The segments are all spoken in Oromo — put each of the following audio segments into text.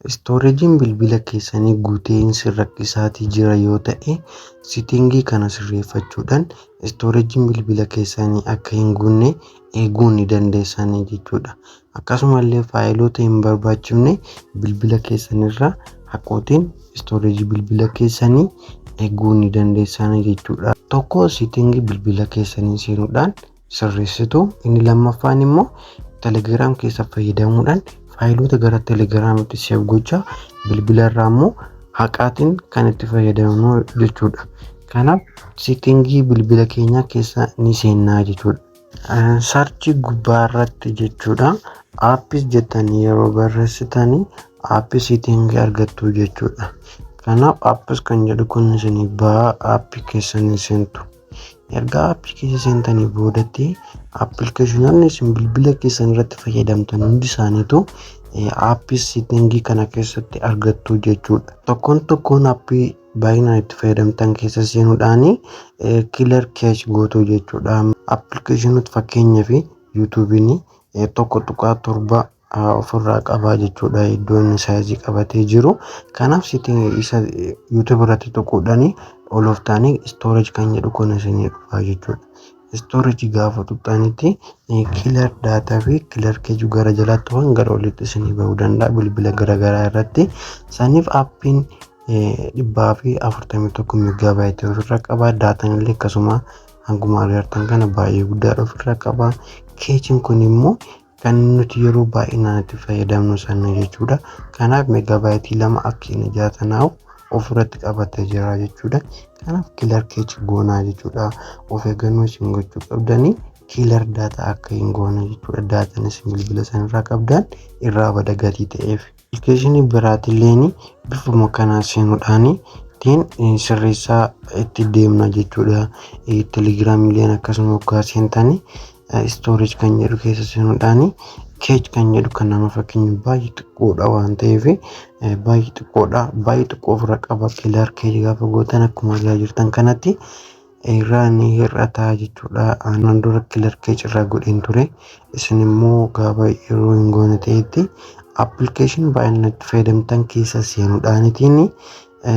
Istooreejiin bilbila keessanii guuteensi rakkisaatii jira yoo ta'e, sitingii kana sirreeffachuudhaan istooreejiin bilbila keessanii akka hin guunne eeguu ni dandeessanii jechuudha. Akkasumallee faayiloota hin barbaachifne bilbila keessanirraa haqootiin istooreejii bilbila keessanii eeguu ni dandeessanii jechuudha. Tokko sitingii bilbila keessanii seenuudhaan sirreessitu. Inni lammaffaan immoo Telegiraam keessa fayyadamuudhaan faayiloota gara Telegiraamitti seef gochaa bilbila irraa immoo haqaatiin kan itti fayyadamnu jechuudha. Kanaaf sitingii bilbila keenya keessa ni seennaa jechuudha. Sarchii gubbaa irratti jechuudha. Aappis jettanii yeroo barreessitanii aappii sitingii argattu jechuudha. Kanaaf aappis kan jedhu kun isinii ba'aa aappii keessanii seentu. Erga aappii keessa seentanii boodatti appilikeeshinoonni isin bilbila keessan irratti fayyadamtan hundi isaaniitu aappii sitingii kana keessatti argattu jechuudha. Tokkoon aappii baay'inaan itti fayyadamtan keessa seenuudhaan kiilar keech gootu jechuudha. Appilikeeshinoota fakkeenyaaf yuutuubiin 1.7 ofirraa qabaa jechuudha. Iddoon saayizii qabatee jiru. Kanaaf sitingii isa yuutuub irratti tuquudhaan ol of taanii istooreej kan jedhu kun isinii dhufaa jechuudha. Istooreejii gaafa tuqxanitti kiilar daataa fi kiilar keejii gara jalaatti waan gara olitti isinii bahuu danda'a bilbila garaagaraa irratti. Saniif aappiin 141 meegaabaaytii ofirraa qaba. Daataan illee akkasuma hanguma argitan kana baay'ee guddaa ofirraa qaba. Keejiin kun immoo kan nuti yeroo baay'inaan itti fayyadamnu sana jechuudha. Kanaaf meegaabaaytii 2 akka inni jaatanaa'u ofirratti qabatee jira jechuudha. Kanaaf kiilar keech goonaa jechuudha. Of eeggannoo isin gochuu qabdanii kiilar daataa akka hin goone jechuudha. Daataan isin bilbila sanarraa qabdan irraa bada gatii ta'eef. Appilikeeshinii biraatillee bifuma kanaa seenuudhaan sirreessaa itti deemna jechuudha. Telegiraamillee akkasuma waggaa seentanii istooreej kan jedhu keessa seenuudhaan keech kan jedhu kan nama fakkeenya baay'ee xiqqoodha waan ta'eef baay'ee xiqqoodha. Baay'ee xiqqoo ofirra qaba. Kiilar keech gaafa gootan akkuma argaa jirtan kanatti irraa ni hir'ata jechuudha. Aannan dura kiilar keech irraa godheen ture. Isin immoo gaafa yeroo hin goone ta'etti appilikeeshinii baay'inaan itti fayyadamtan keessa seenuudhaanitiin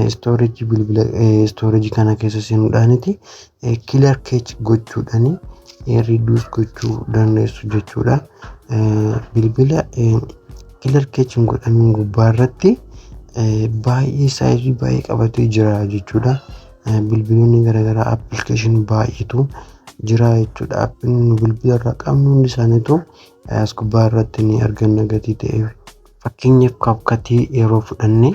istooreejii bilbila istooreejii kana keessa seenuudhaanitti kiilar keech gochuudhaan riiduus gochuu dandeessu jechuudha. Bilbila kiilar keech hin godhamin gubbaa irratti baay'ee saayizii baay'ee qabatee jira jechuudha. Bilbiloonni garaagaraa appilikeeshinii baay'eetu jira jechuudha. Aappiin bilbila irraa qabnu hundi isaaniitu as gubbaa irratti ni arganna gatii ta'eef. Fakkeenyaaf kaapkatii yeroo fudhanne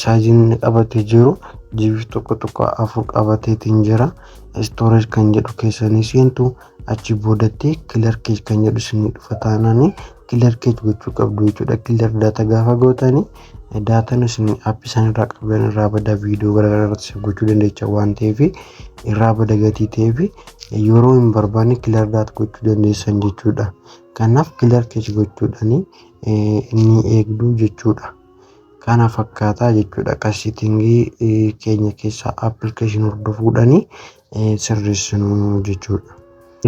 saayiziin qabatee jiru jibii 1.4 qabateetiin jira. Istooreej kan jedhu keessanii seentu achi boodatti kiilar keech kan jedhu isinii dhufa taanaan kiilar keech gochuu qabdu jechuudha. Kiilar daataa gaafa gootanii daataan isin aappii sanarraa qabdan irraa bada viidiyoo garaagaraa irratti seef gochuu dandeecha waan ta'eef irraa bada gatii ta'eef yeroo hin barbaanne kiilar daataa gochuu dandeessan jechuudha. Kanaaf kiilar keech gochuudhaan ni eegdu jechuudha. Kana fakkaataa jechuudha. Sitingii keenya keessaa appilikeeshinii hordofuudhaan sirreessinu jechuudha.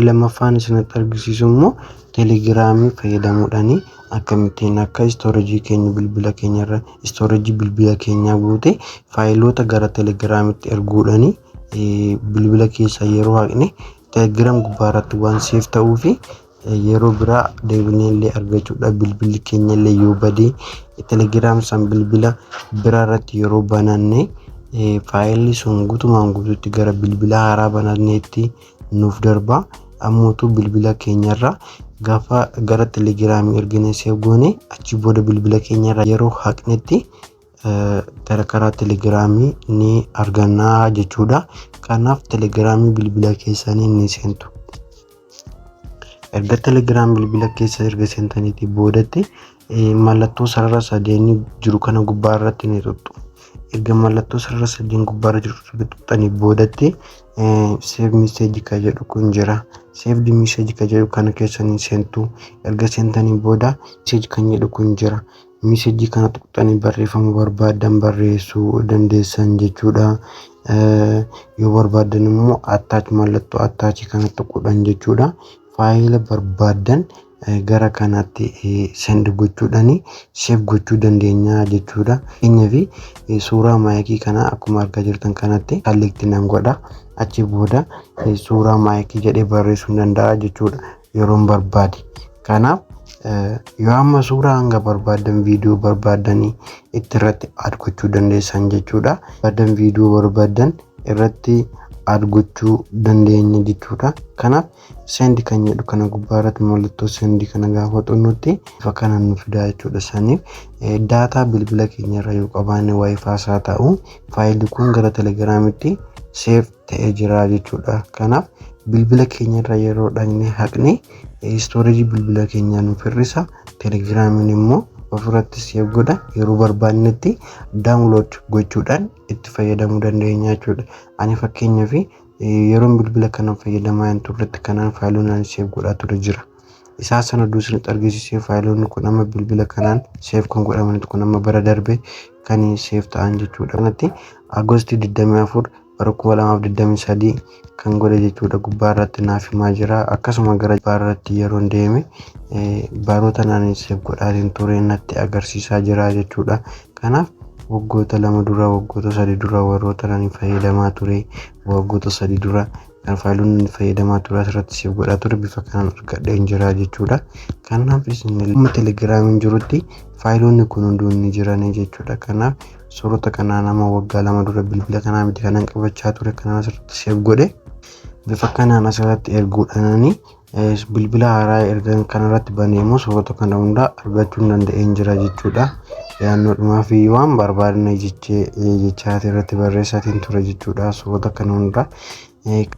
Lammaffaan isinitti argisiisu immoo telegiraamii fayyadamuudhaan akkamittiin akka istooreejii keenya bilbila keenyarra istooreejii bilbila keenyaa guute faayiloota gara telegiraamitti erguudhaan bilbila keessa yeroo haqne telegiraam gubbaa irratti waan seef ta'uu fi yeroo biraa deebinee illee argachuudha. Bilbilli keenya illee yoo badee telegiraam san bilbila biraa irratti yeroo bananne faayilli sun guutumaan guutuutti gara bilbila haaraa bananneetti nuuf darba. Ammootu bilbila keenyarraa gaafa gara telegiraamii erginee seef goone achi booda bilbila keenyarraa yeroo haqnetti karaa telegiraamii ni argannaa jechuudha. Kanaaf telegiraamii bilbila keessanii ni seentu. Erga telegiraam bilbila keessa erga seentaniitii boodatti mallattoo sarara sadeenii jiru kana gubbaa irratti ni tuqxu. Erga mallattoo sarara sadeen gubbaa irra jiru tuqxanii boodatti seef miseejii kan jedhu kun jira. Seef miseejii kan jedhu kana keessa ni seentu. Erga seentanii booda miseejii kan jedhu kun jira. Miseejii kana tuqxanii barreeffama barbaadan barreessuu dandeessan jechuudha. Yoo barbaadan immoo mallattoo attaachii kana tuquudhaan jechuudha. Faayila barbaadan gara kanatti send gochuudhaan save gochuu dandeenya jechuudha. Inni fi suuraa maayikii kana akkuma argaa jirtan kanatti select nan godha. Achi booda suuraa maayikii jedhee barreessuu danda'a jechuudha yeroo barbaade. Kanaaf yoo amma suuraa hanga barbaadan viidiyoo barbaadanii irratti add gochuu dandeessan jechuudha. Barbaadan viidiyoo barbaadan irratti add gochuu dandeenya jechuudha. Kanaaf send kan jedhu kana gubbaarratti mallattoo send kana gaafa xunnutti bifa kana nu fida jechuudha. Saniif daataa bilbila keenyarra yoo qabaanne wifi haa ta'u faayilii kun gara telegiraamitti save ta'ee jira jechuudha. Kanaaf bilbila keenyarra yeroo dhaqne haqne storage bilbila keenya nu hir'isa. Telegiraamiin immoo ofirratti save godha. Yeroo barbaannetti download gochuudhaan itti fayyadamuu dandeenya jechuudha. Ani fakkeenyaaf yeroo bilbila kana fayyadamaa turretti kanaan faayiloonni save godhaa ture jira. Isaa sana dursanii argisiisee faayiloonni kun amma bilbila kanaan save kan godhaman kun amma bara darbe kan save ta'an jechuudha. Kanatti Agosti 24 bara 2023 kan godhe jechuudha. Gubbaarratti naaf himaa jira. Akkasuma gara gubbaarratti yeroo deeme baroota naan save godhaatiin ture natti agarsiisaa jira jechuudha. Kanaaf waggoota 2 dura waggoota 3 dura warroota naan fayyadamaa ture waggoota 3 dura kan faayiloonni fayyadamaa ture asirratti save godhaa ture bifa kanaan argadheen jira jechuudha. Kanaaf isin telegiraamiin jirutti faayiloonni kun hunduu ni jiran jechuudha. Kanaaf suurota kanaa nama waggaa 2 dura bilbila kanaa miti kanan qabachaa ture kanaan asirratti save godhe bifa kanaan asirratti erguudhaan bilbila haaraa ergan kanarratti banee immoo suurota kana hunda argachuu danda'een jira jechuudha. Yaannoodhumaa fi waan barbaadne jechaa irratti barreessatiin ture jechuudha suurota kana hunda.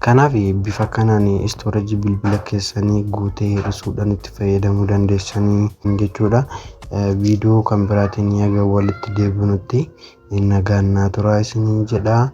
Kanaaf bifa kanaan storage bilbila keessanii guutee hir'isuudhaan itti fayyadamuu dandeessanii jechuudha. Viidiyoo kan biraatiin yaga walitti deebinutti nagaan naa turaa isiniin jedha.